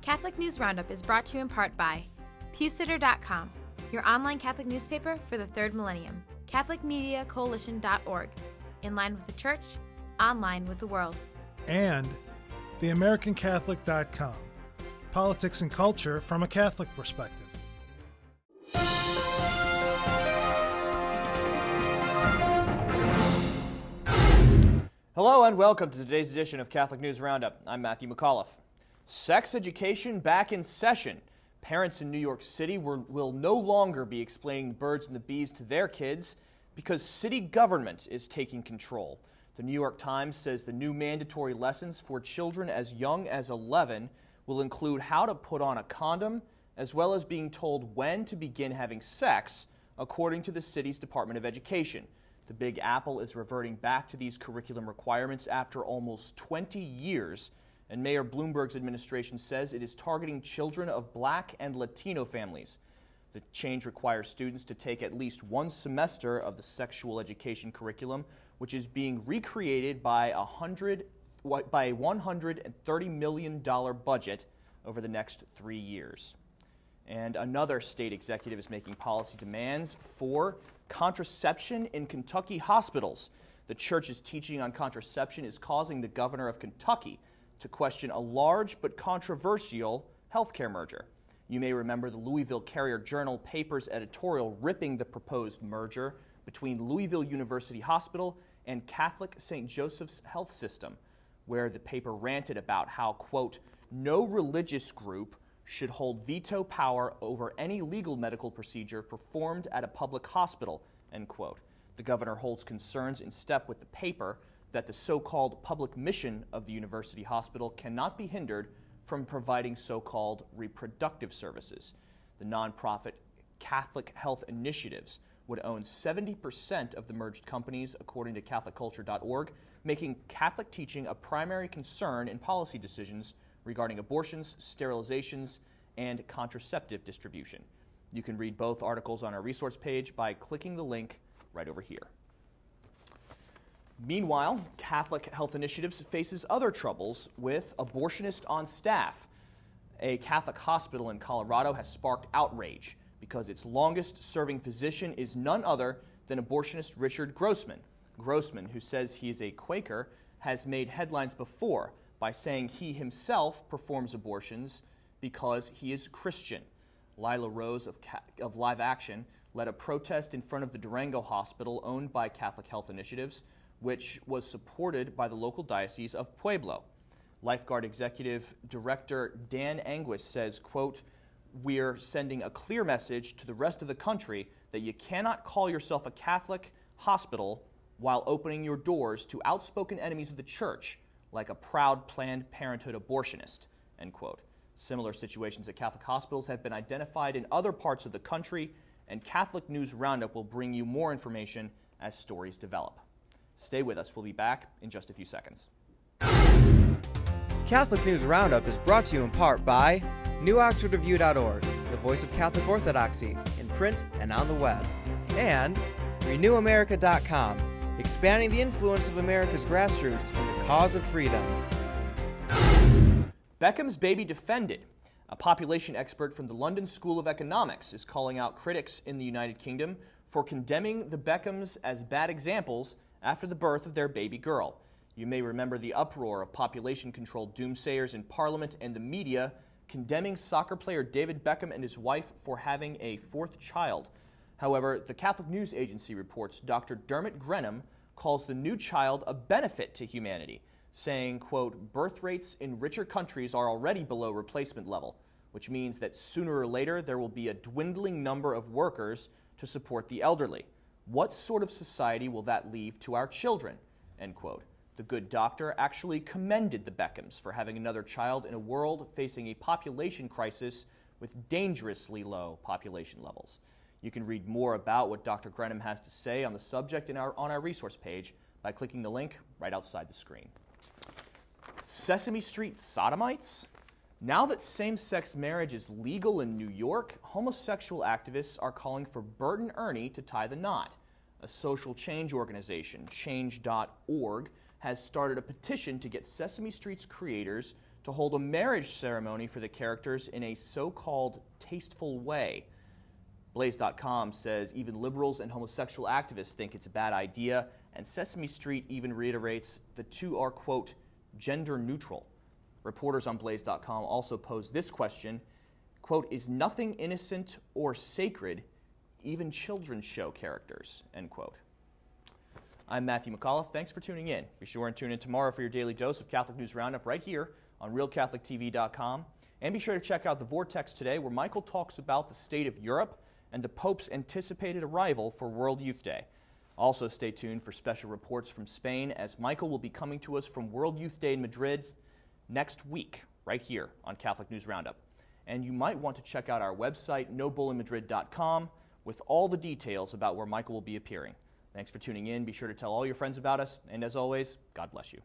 Catholic News Roundup is brought to you in part by PewSitter.com, your online Catholic newspaper for the third millennium, CatholicMediaCoalition.org, in line with the Church, online with the world. And TheAmericanCatholic.com, politics and culture from a Catholic perspective. Hello and welcome to today's edition of Catholic News Roundup. I'm Matthew McAuliffe. Sex education back in session. Parents in New York City will no longer be explaining the birds and the bees to their kids because city government is taking control. The New York Times says the new mandatory lessons for children as young as 11 will include how to put on a condom, as well as being told when to begin having sex, according to the city's Department of Education. The Big Apple is reverting back to these curriculum requirements after almost 20 years, and Mayor Bloomberg's administration says it is targeting children of Black and Latino families. The change requires students to take at least one semester of the sexual education curriculum, which is being recreated by a $130 million budget over the next 3 years. And another state executive is making policy demands for contraception in Kentucky hospitals. The church's teaching on contraception is causing the governor of Kentucky to question a large but controversial healthcare merger. You may remember the Louisville Carrier-Journal paper's editorial ripping the proposed merger between Louisville University Hospital and Catholic St. Joseph's Health System, where the paper ranted about how, quote, no religious group should hold veto power over any legal medical procedure performed at a public hospital, end quote. The governor holds concerns in step with the paper that the so-called public mission of the university hospital cannot be hindered from providing so-called reproductive services. The nonprofit Catholic Health Initiatives would own 70% of the merged companies, according to CatholicCulture.org, making Catholic teaching a primary concern in policy decisions regarding abortions, sterilizations, and contraceptive distribution. You can read both articles on our resource page by clicking the link right over here. Meanwhile, Catholic Health Initiatives faces other troubles with Abortionist on staff. A Catholic hospital in Colorado has sparked outrage because its longest-serving physician is none other than abortionist Richard Grossman. Grossman, who says he is a Quaker, has made headlines before by saying he himself performs abortions because he is Christian. Lila Rose of Live Action led a protest in front of the Durango Hospital owned by Catholic Health Initiatives, which was supported by the local diocese of Pueblo. Lifeguard Executive Director Dan Anguis says, quote, we're sending a clear message to the rest of the country that you cannot call yourself a Catholic hospital while opening your doors to outspoken enemies of the church, like a proud Planned Parenthood abortionist, end quote. Similar situations at Catholic hospitals have been identified in other parts of the country, and Catholic News Roundup will bring you more information as stories develop. Stay with us. We'll be back in just a few seconds. Catholic News Roundup is brought to you in part by NewOxfordReview.org, the voice of Catholic Orthodoxy, in print and on the web, and RenewAmerica.com, expanding the influence of America's grassroots in the cause of freedom. Beckham's baby defended. A population expert from the London School of Economics is calling out critics in the United Kingdom for condemning the Beckhams as bad examples after the birth of their baby girl. You may remember the uproar of population-controlled doomsayers in Parliament and the media condemning soccer player David Beckham and his wife for having a fourth child. However, the Catholic News Agency reports Dr. Dermot Grenham calls the new child a benefit to humanity, saying, quote, birth rates in richer countries are already below replacement level, which means that sooner or later there will be a dwindling number of workers to support the elderly. What sort of society will that leave to our children? End quote. The good doctor actually commended the Beckhams for having another child in a world facing a population crisis with dangerously low population levels. You can read more about what Dr. Grenham has to say on the subject on our resource page by clicking the link right outside the screen. Sesame Street Sodomites? Now that same-sex marriage is legal in New York, homosexual activists are calling for Bert and Ernie to tie the knot. A social change organization, change.org, has started a petition to get Sesame Street's creators to hold a marriage ceremony for the characters in a so-called tasteful way. Blaze.com says even liberals and homosexual activists think it's a bad idea, and Sesame Street even reiterates the two are, quote, gender neutral. Reporters on Blaze.com also posed this question, quote, is nothing innocent or sacred, even children's show characters, end quote. I'm Matthew McAuliffe. Thanks for tuning in. Be sure and tune in tomorrow for your daily dose of Catholic News Roundup right here on RealCatholicTV.com. And be sure to check out The Vortex today, where Michael talks about the state of Europe and the Pope's anticipated arrival for World Youth Day. Also stay tuned for special reports from Spain, as Michael will be coming to us from World Youth Day in Madrid next week, right here on Catholic News Roundup. And you might want to check out our website, nobullinmadrid.com, with all the details about where Michael will be appearing. Thanks for tuning in. Be sure to tell all your friends about us. And as always, God bless you.